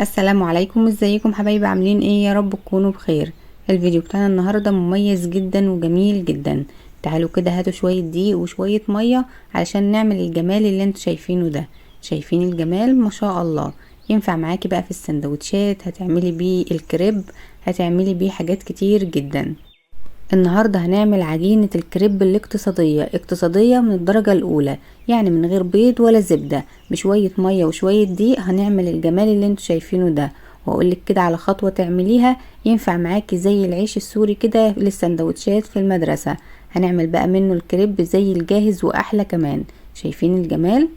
السلام عليكم، ازيكم حبايبي؟ عاملين ايه؟ يا رب تكونوا بخير. الفيديو بتاعنا النهارده مميز جدا وجميل جدا. تعالوا كده هاتوا شويه دقيق وشويه ميه علشان نعمل الجمال اللي انتوا شايفينه ده. شايفين الجمال؟ ما شاء الله. ينفع معاكي بقى في السندوتشات، هتعملي بيه الكريب، هتعملي بيه حاجات كتير جدا. النهاردة هنعمل عجينة الكريب الاقتصادية، اقتصادية من الدرجة الأولى، يعني من غير بيض ولا زبدة، بشوية مية وشوية دقيق هنعمل الجمال اللي انتوا شايفينه ده. وأقولك كده على خطوة تعمليها ينفع معاكي زي العيش السوري كده للسندوتشات في المدرسة. هنعمل بقى منه الكريب زي الجاهز وأحلى كمان. شايفين الجمال؟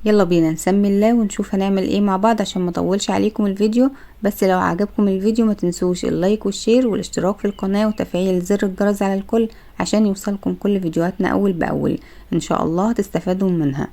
يلا بينا نسمي الله ونشوف هنعمل ايه مع بعض عشان ما اطولش عليكم الفيديو. بس لو عجبكم الفيديو ما تنسوش اللايك والشير والاشتراك في القناة وتفعيل زر الجرس على الكل عشان يوصلكم كل فيديوهاتنا اول باول. ان شاء الله تستفادوا منها.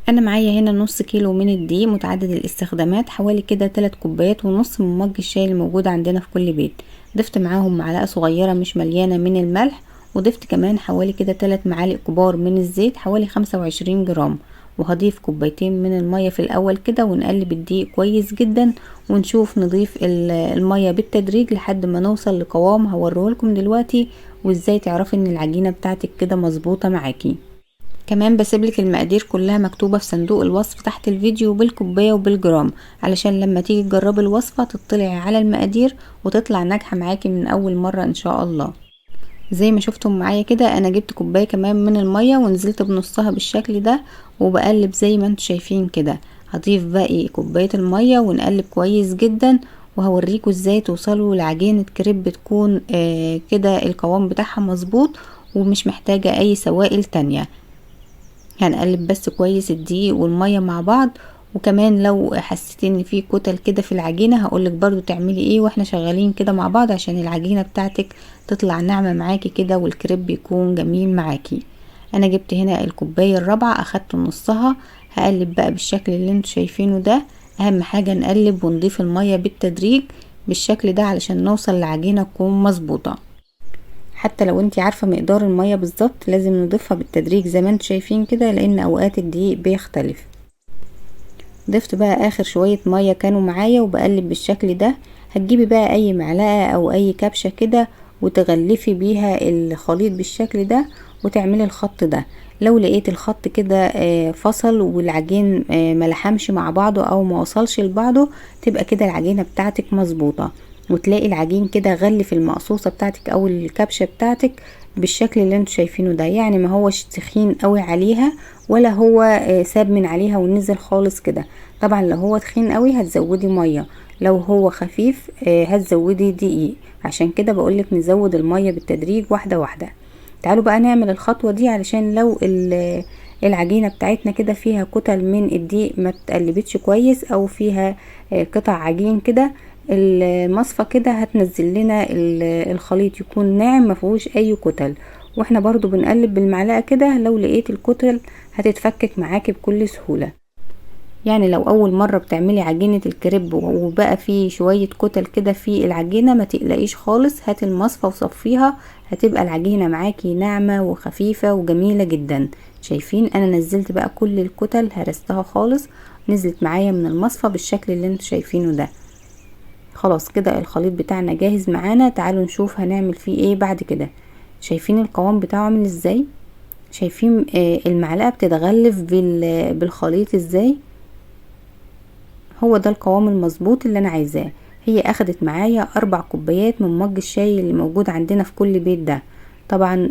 انا معايا هنا نص كيلو من الدقيق متعدد الاستخدامات، حوالي كده 3 كوبايات ونص من مج الشاي اللي موجود عندنا في كل بيت. ضفت معاهم معلقة صغيرة مش مليانة من الملح، وضفت كمان حوالي كده 3 معالق كبار من الزيت، حوالي 25 جرام. وهضيف كوبايتين من المية في الاول كده ونقلب الدقيق كويس جدا، ونشوف نضيف المية بالتدريج لحد ما نوصل لقوام هوريهولكم دلوقتي، وازاي تعرفي ان العجينة بتاعتك كده مظبوطة معاكي. كمان بسيبلك المقادير كلها مكتوبة في صندوق الوصف تحت الفيديو بالكوباية وبالجرام، علشان لما تيجي تجربي الوصفة تطلعي على المقادير وتطلع ناجحة معاكي من اول مرة ان شاء الله. زي ما شفتم معايا كده انا جبت كوباية كمان من المية ونزلت بنصها بالشكل ده، وبقلب زي ما انتوا شايفين كده. هضيف باقي كوباية المية ونقلب كويس جدا، وهوريكم ازاي توصلوا لعجينة كريب تكون كده القوام بتاعها مظبوط ومش محتاجة اي سوائل تانية. هنقلب بس كويس الدقيق والمية مع بعض. وكمان لو حسيتي ان في كتل كده في العجينة هقولك برضو تعملي ايه واحنا شغالين كده مع بعض، عشان العجينة بتاعتك تطلع ناعمة معاكي كده والكريب يكون جميل معاكي. انا جبت هنا الكوباية الرابعة اخدت نصها. هقلب بقى بالشكل اللي انتوا شايفينه ده. اهم حاجة نقلب ونضيف المية بالتدريج بالشكل ده علشان نوصل لعجينة تكون مظبوطة. حتى لو انتي عارفة مقدار المية بالظبط لازم نضيفها بالتدريج زي ما انتوا شايفين كده، لان اوقات الدقيق بيختلف. ضفت بقى اخر شوية مية كانوا معايا وبقلب بالشكل ده. هتجيبي بقى اي معلقة او اي كبشة كده وتغلفي بيها الخليط بالشكل ده وتعملي الخط ده. لو لقيت الخط كده فصل والعجين ملحمش مع بعضه او ما وصلش لبعضه، تبقى كده العجينة بتاعتك مظبوطة. وتلاقي العجين كده غلف المقصوصة بتاعتك او الكبشة بتاعتك بالشكل اللي انتوا شايفينه ده، يعني ما هوش تخين قوي عليها ولا هو ساب من عليها ونزل خالص كده. طبعا لو هو تخين قوي هتزودي مية، لو هو خفيف هتزودي دقيق. عشان كده بقولك نزود المية بالتدريج واحدة واحدة. تعالوا بقى نعمل الخطوة دي علشان لو العجينة بتاعتنا كده فيها كتل من الدقيق ما تقلبتش كويس او فيها قطع عجين كده، المصفى كده هتنزل لنا الخليط يكون ناعم مفيهوش اي كتل. واحنا برضو بنقلب بالمعلقة كده، لو لقيت الكتل هتتفكك معاكي بكل سهولة. يعني لو اول مرة بتعملي عجينة الكريب وبقى فيه شوية كتل كده في العجينة ما تقلقيش خالص، هات المصفى وصفيها، هتبقى العجينة معاكي ناعمة وخفيفة وجميلة جدا. شايفين انا نزلت بقى كل الكتل هرستها خالص، نزلت معايا من المصفى بالشكل اللي انتوا شايفينه ده. خلاص كده الخليط بتاعنا جاهز معانا. تعالوا نشوف هنعمل فيه ايه بعد كده. شايفين القوام بتاعه عامل ازاي؟ شايفين المعلقة بتتغلف بالخليط ازاي؟ هو ده القوام المظبوط اللي انا عايزاه. هي اخدت معايا 4 كوبايات من مج الشاي اللي موجود عندنا في كل بيت ده. طبعا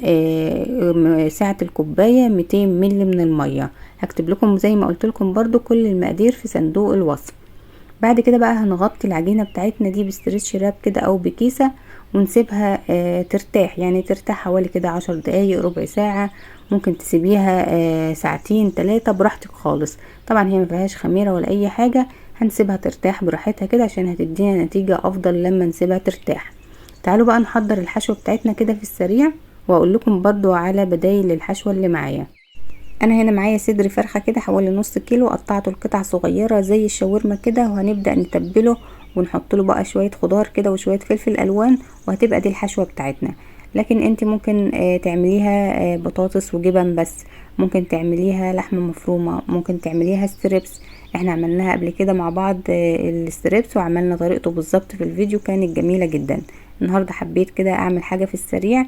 سعة الكوباية 200 ملي من المية. هكتب لكم زي ما قلت لكم برضو كل المقادير في صندوق الوصف. بعد كده بقى هنغطي العجينة بتاعتنا دي بستريتش راب كده او بكيسة ونسيبها ترتاح، يعني ترتاح حوالي كده 10 دقايق ربع ساعة. ممكن تسيبيها ساعتين 3 براحتك خالص. طبعا هي مفيهاش خميرة ولا اي حاجة، هنسيبها ترتاح براحتها كده عشان هتدينا نتيجة افضل لما نسيبها ترتاح. تعالوا بقى نحضر الحشوة بتاعتنا كده في السريع، واقول لكم برضو على بدايل الحشوة اللي معايا. انا هنا معايا صدر فرخة كده حوالي نص كيلو، قطعته لقطع صغيرة زي الشاورما كده، وهنبدأ نتبله ونحط له بقى شوية خضار كده وشوية فلفل الوان، وهتبقى دي الحشوة بتاعتنا. لكن انت ممكن تعمليها بطاطس وجبن بس، ممكن تعمليها لحمة مفرومة، ممكن تعمليها ستريبس. احنا عملناها قبل كده مع بعض الستريبس، وعملنا طريقته بالظبط في الفيديو، كانت جميلة جدا. النهاردة حبيت كده اعمل حاجة في السريع،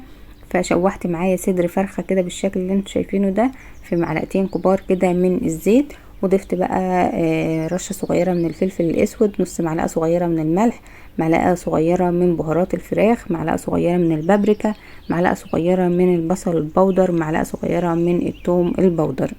فشوحت معايا صدر فرخة كده بالشكل اللي انتوا شايفينه ده في معلقتين كبار كده من الزيت، وضفت بقى رشة صغيرة من الفلفل الاسود، نص معلقة صغيرة من الملح، معلقة صغيرة من بهارات الفراخ، معلقة صغيرة من البابريكا، معلقة صغيرة من البصل البودر، معلقة صغيرة من الثوم البودر.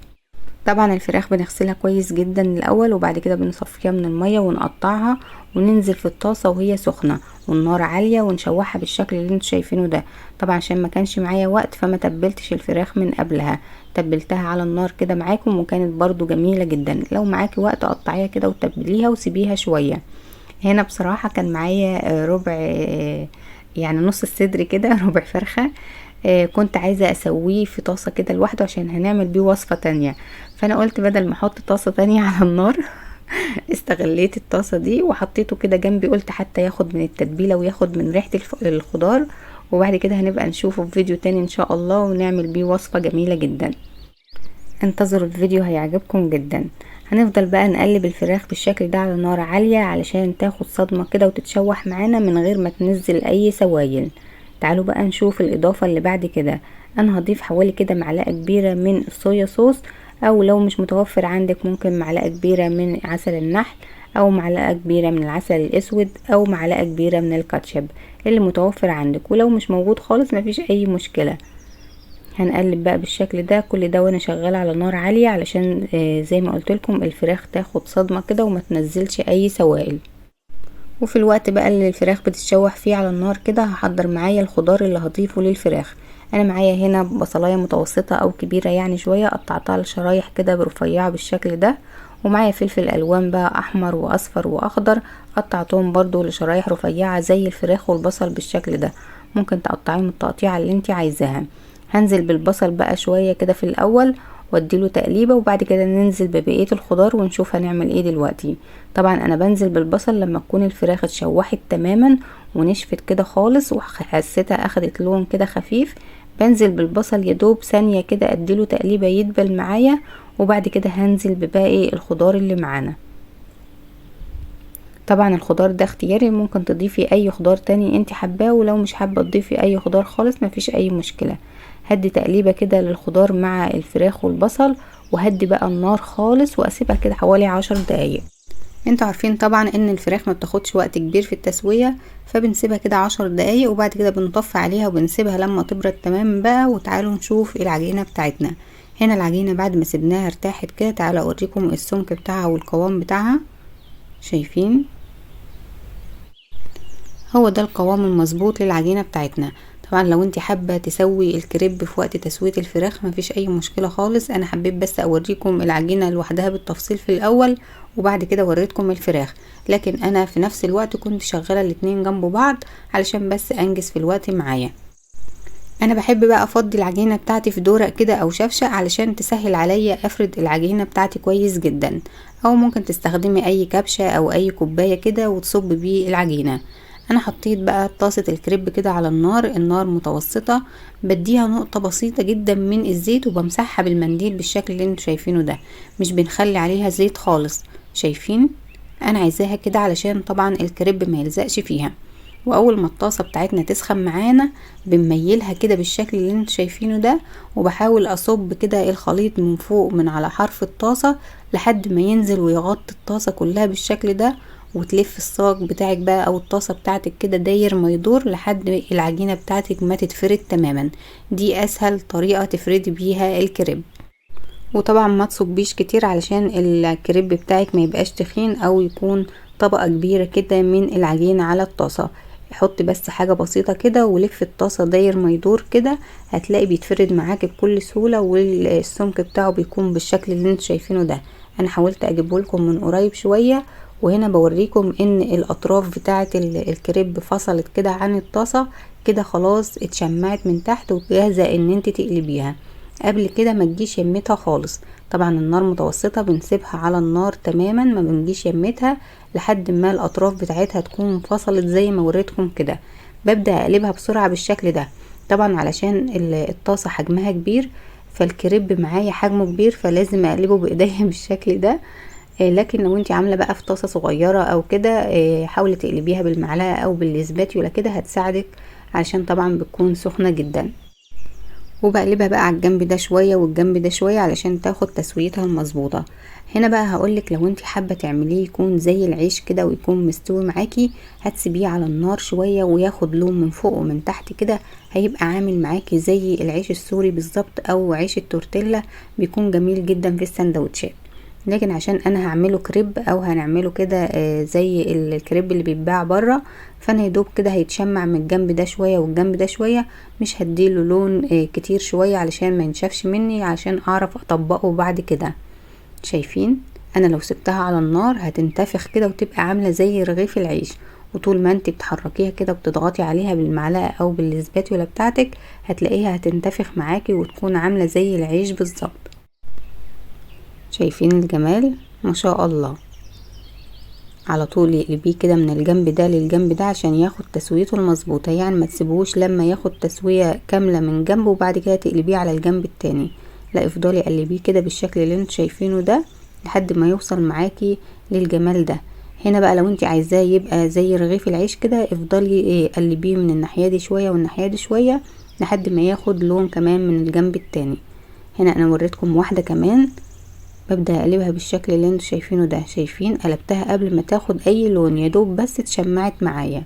طبعا الفراخ بنغسلها كويس جدا الاول، وبعد كده بنصفيها من المية ونقطعها وننزل في الطاسة وهي سخنة والنار عالية ونشوحها بالشكل اللي انتوا شايفينه ده. طبعا عشان ما كانش معايا وقت فما تبلتش الفراخ من قبلها، تبلتها على النار كده معاكم وكانت برضو جميلة جدا. لو معاكي وقت قطعيها كده وتبليها وسيبيها شوية. هنا بصراحة كان معايا ربع يعني نص الصدر كده ربع فرخة، كنت عايزة اسويه في طاسة كده لوحده عشان هنعمل بيه وصفة تانية، فانا قلت بدل ما احط طاسة تانية على النار استغليت الطاسة دي وحطيته كده جنبي، قلت حتى ياخد من التتبيلة وياخد من ريحة الخضار، وبعد كده هنبقى نشوفه في فيديو تاني ان شاء الله ونعمل بيه وصفة جميلة جدا. انتظروا الفيديو هيعجبكم جدا. هنفضل بقى نقلب الفراخ بالشكل ده على نار عالية علشان تاخد صدمة كده وتتشوح معانا من غير ما تنزل اي سوائل. تعالوا بقى نشوف الاضافة اللي بعد كده. انا هضيف حوالي كده معلقة كبيرة من الصويا صوص، او لو مش متوفر عندك ممكن معلقة كبيرة من عسل النحل، او معلقة كبيرة من العسل الاسود، او معلقة كبيرة من الكاتشب اللي متوفر عندك، ولو مش موجود خالص مفيش اي مشكلة. هنقلب بقى بالشكل ده كل ده وانا شغاله على نار عاليه علشان زي ما قلت لكم الفراخ تاخد صدمه كده وما تنزلش اي سوائل. وفي الوقت بقى اللي الفراخ بتتشوح فيه على النار كده هحضر معايا الخضار اللي هضيفه للفراخ. انا معايا هنا بصلايه متوسطه او كبيره يعني شويه، قطعتها لشرايح كده برفيعه بالشكل ده، ومعايا فلفل الوان بقى احمر واصفر واخضر، قطعتهم برضو لشرايح رفيعه زي الفراخ والبصل بالشكل ده، ممكن تقطعيهم التقطيعه اللي انت عايزاها. هنزل بالبصل بقى شويه كده في الاول واديله تقليبه، وبعد كده ننزل ببقيه الخضار ونشوف هنعمل ايه دلوقتي. طبعا انا بنزل بالبصل لما تكون الفراخ اتشوحت تماما ونشفت كده خالص وحسيتها اخدت لون كده خفيف، بنزل بالبصل يدوب ثانيه كده اديله تقليبه يدبل معايا، وبعد كده هنزل بباقي الخضار اللي معانا. طبعا الخضار ده اختياري، ممكن تضيفي اي خضار تاني انت حباه، ولو مش حابه تضيفي اي خضار خالص مفيش اي مشكله. هدي تقليبه كده للخضار مع الفراخ والبصل، وهدي بقى النار خالص واسيبها كده حوالي 10 دقايق. انتوا عارفين طبعا ان الفراخ ما بتاخدش وقت كبير في التسويه، فبنسيبها كده 10 دقايق وبعد كده بنطفي عليها وبنسيبها لما تبرد تماما بقى. وتعالوا نشوف العجينه بتاعتنا. هنا العجينه بعد ما سيبناها ارتاحت كده، تعالوا اوريكم السمك بتاعها والقوام بتاعها. شايفين؟ هو ده القوام المظبوط للعجينه بتاعتنا. طبعا لو انت حابه تسوي الكريب في وقت تسويه الفراخ مفيش اي مشكله خالص، انا حبيت بس اوريكم العجينه لوحدها بالتفصيل في الاول وبعد كده وريتكم الفراخ، لكن انا في نفس الوقت كنت شغاله الاتنين جنب بعض علشان بس انجز في الوقت معايا. انا بحب بقى افضي العجينه بتاعتي في دورق كده او شفشه علشان تسهل عليا افرد العجينه بتاعتي كويس جدا، او ممكن تستخدمي اي كبشه او اي كوبايه كده وتصب بيه العجينه. انا حطيت بقى طاسه الكريب كده على النار متوسطه، بديها نقطه بسيطه جدا من الزيت وبمسحها بالمنديل بالشكل اللي انتوا شايفينه ده، مش بنخلي عليها زيت خالص. شايفين؟ انا عايزاها كده علشان طبعا الكريب ما يلزقش فيها. واول ما الطاسه بتاعتنا تسخن معانا بنميلها كده بالشكل اللي انتوا شايفينه ده، وبحاول اصب كده الخليط من فوق من على حرف الطاسه لحد ما ينزل ويغطي الطاسه كلها بالشكل ده، وتلف الصاج بتاعك بقى او الطاسه بتاعتك كده داير ما يدور لحد العجينه بتاعتك ما تتفرد تماما. دي اسهل طريقه تفردي بيها الكريب. وطبعا ما تصبيش كتير علشان الكريب بتاعك ما يبقاش تخين او يكون طبقه كبيره كده من العجينه على الطاسه. حط بس حاجه بسيطه كده ولف الطاسه داير ما يدور كده، هتلاقي بيتفرد معاك بكل سهوله، والسمك بتاعه بيكون بالشكل اللي انتوا شايفينه ده. انا حاولت اجيبه لكم من قريب شويه، وهنا بوريكم ان الاطراف بتاعه الكريب فصلت كده عن الطاسه كده، خلاص اتشمعت من تحت وجاهزه ان انت تقلبيها. قبل كده ما تجيش يمتها خالص. طبعا النار متوسطة بنسيبها على النار تماما، ما بنجيش يمتها لحد ما الاطراف بتاعتها تكون انفصلت زي ما وريتكم كده. ببدأ اقلبها بسرعة بالشكل ده، طبعا علشان الطاسة حجمها كبير فالكريب معايا حجمه كبير، فلازم اقلبه بايديا بالشكل ده. لكن لو انت عامله بقى في طاسه صغيره او كده حاولي تقلبيها بالمعلقه او بالاسباتيولا كده هتساعدك، علشان طبعا بتكون سخنه جدا. وبقلبها بقى على الجنب ده شويه والجنب ده شويه علشان تاخد تسويتها المظبوطه. هنا بقى هقولك لو انت حابه تعمليه يكون زي العيش كده ويكون مستوي معاكي، هتسيبيه على النار شويه وياخد لون من فوق ومن تحت كده، هيبقى عامل معاكي زي العيش السوري بالظبط او عيش التورتيلا، بيكون جميل جدا في السندوتشات. لكن عشان انا هعمله كريب او هنعمله كده زي الكريب اللي بيتباع بره، فانا يدوب كده هيتشمع من الجنب ده شويه والجنب ده شويه، مش هديله لون كتير شويه علشان ما ينشفش مني، عشان اعرف اطبقه بعد كده. شايفين انا لو سبتها على النار هتنتفخ كده وتبقى عامله زي رغيف العيش، وطول ما انت بتحركيها كده وبتضغطي عليها بالمعلقه او بالاسباتيولا بتاعتك هتلاقيها هتنتفخ معاكي وتكون عامله زي العيش بالظبط. شايفين الجمال ما شاء الله. على طول يقلبيه كده من الجنب ده للجنب ده عشان ياخد تسويته المظبوطه، يعني ما تسيبوش لما ياخد تسويه كامله من جنب وبعد كده تقلبيه على الجنب التاني، لا افضلي قلبيه كده بالشكل اللي انتوا شايفينه ده لحد ما يوصل معاكي للجمال ده. هنا بقى لو انت عايزاه يبقى زي رغيف العيش كده افضلي قلبيه من الناحيه دي شويه والناحيه دي شويه لحد ما ياخد لون كمان من الجنب التاني. هنا انا وريتكم واحده كمان ببدأ اقلبها بالشكل اللي انتوا شايفينه ده. شايفين قلبتها قبل ما تاخد اي لون، يدوب بس اتشمعت معايا.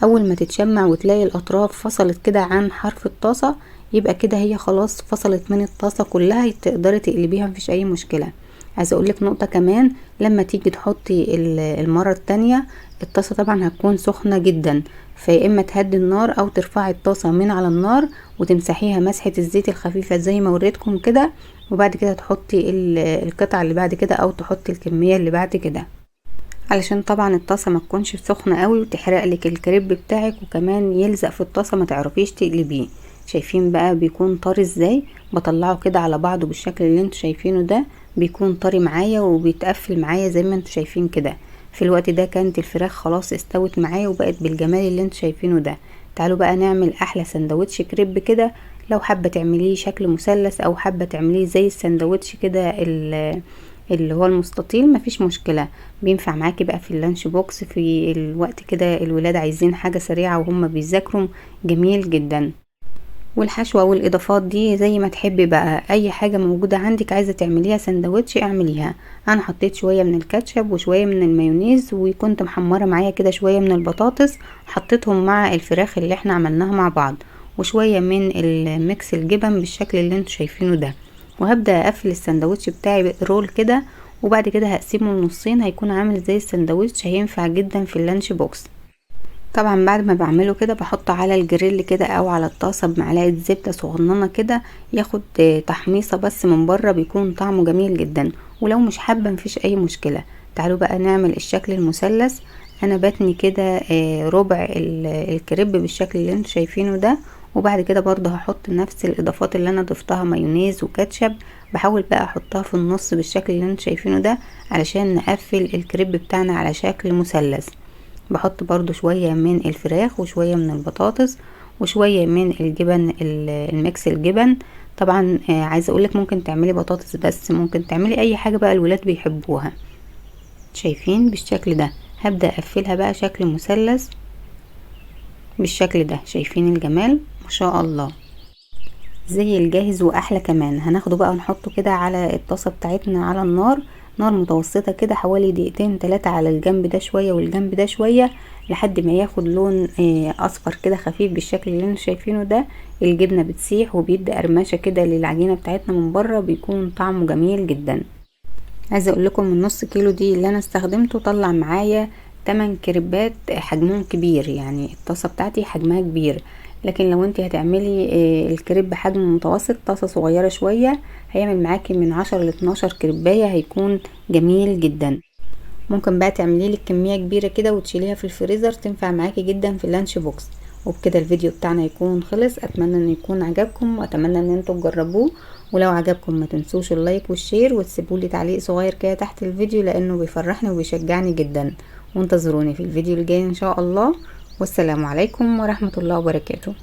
اول ما تتشمع وتلاقي الاطراف فصلت كده عن حرف الطاسة يبقى كده هي خلاص فصلت من الطاسة كلها، تقدري تقلبيها مفيش اي مشكلة. عايزه اقولك نقطة كمان، لما تيجي تحطي المرة التانية الطاسة طبعا هتكون سخنة جدا، فيا اما تهدي النار او ترفعي الطاسة من على النار وتمسحيها مسحة الزيت الخفيفة زي ما وريتكم كده، وبعد كده تحطي القطعة اللي بعد كده او تحطي الكمية اللي بعد كده، علشان طبعا الطاسة ما تكونش سخنة قوي وتحرق لك الكريب بتاعك وكمان يلزق في الطاسة ما تعرفيش تقلبيه. شايفين بقى بيكون طري ازاي؟ بطلعه كده على بعضه بالشكل اللي انتوا شايفينه ده، بيكون طري معايا وبيتقفل معايا زي ما انتوا شايفين كده. في الوقت ده كانت الفراخ خلاص استوت معايا وبقت بالجمال اللي انتوا شايفينه ده. تعالوا بقى نعمل احلى سندوتش كريب كده. لو حابة تعمليه شكل مثلث او حابة تعمليه زي السندوتش كده اللي هو المستطيل مفيش مشكلة، بينفع معاكي بقى في اللانش بوكس في الوقت كده الولاد عايزين حاجة سريعة وهم بيذاكروا، جميل جدا. والحشوة والاضافات دي زي ما تحبي بقى، اي حاجة موجودة عندك عايزة تعمليها سندوتش اعمليها. انا حطيت شوية من الكاتشب وشوية من المايونيز وكنت محمرة معايا كده شوية من البطاطس، حطيتهم مع الفراخ اللي احنا عملناها مع بعض، وشوية من الميكس الجبن بالشكل اللي انتوا شايفينه ده. وهبدأ اقفل السندوتش بتاعي رول كده، وبعد كده هقسمه لنصين هيكون عامل زي السندوتش، هينفع جدا في اللانش بوكس. طبعا بعد ما بعمله كده بحطه على الجريل كده او على الطاسه بمعلقه زبده صغننه كده، ياخد تحميصه بس من بره، بيكون طعمه جميل جدا. ولو مش حابه مفيش اي مشكله. تعالوا بقى نعمل الشكل المثلث. انا بتني كده ربع الكريب بالشكل اللي انتوا شايفينه ده، وبعد كده برضه هحط نفس الاضافات اللي انا ضفتها مايونيز وكاتشب، بحاول بقى احطها في النص بالشكل اللي انتوا شايفينه ده علشان نقفل الكريب بتاعنا على شكل مثلث. بحط برضو شوية من الفراخ وشوية من البطاطس وشوية من الجبن الميكس الجبن. طبعا عايزة اقولك ممكن تعملي بطاطس بس، ممكن تعملي اي حاجة بقى الولاد بيحبوها. شايفين بالشكل ده؟ هبدأ اقفلها بقى شكل مثلث بالشكل ده. شايفين الجمال ما شاء الله، زي الجاهز واحلى كمان. هناخده بقى ونحطه كده على الطاسة بتاعتنا على النار، نار متوسطة كده، حوالي دقيقتين 3 على الجنب ده شوية والجنب ده شوية لحد ما ياخد لون اصفر كده خفيف بالشكل اللي انتوا شايفينه ده. الجبنة بتسيح وبيدي قرمشة كده للعجينة بتاعتنا من بره، بيكون طعمه جميل جدا. عايزة اقول لكم من نص كيلو دي اللي انا استخدمته طلع معايا 8 كريبات حجمهم كبير، يعني الطاسة بتاعتي حجمها كبير. لكن لو انت هتعملي الكريب بحجم متوسط، طاسة صغيرة شوية، هيعمل معاكي من 10 ل 12 كريباية، هيكون جميل جدا. ممكن بقى تعملي لك كمية كبيرة كده وتشيليها في الفريزر، تنفع معاكي جدا في اللانش بوكس. وبكده الفيديو بتاعنا يكون خلص. اتمنى ان يكون عجبكم واتمنى ان انتوا تجربوه، ولو عجبكم ما تنسوش اللايك والشير وتسيبوا لي تعليق صغير كده تحت الفيديو لانه بيفرحني وبيشجعني جدا. وانتظروني في الفيديو الجاي ان شاء الله، والسلام عليكم ورحمة الله وبركاته.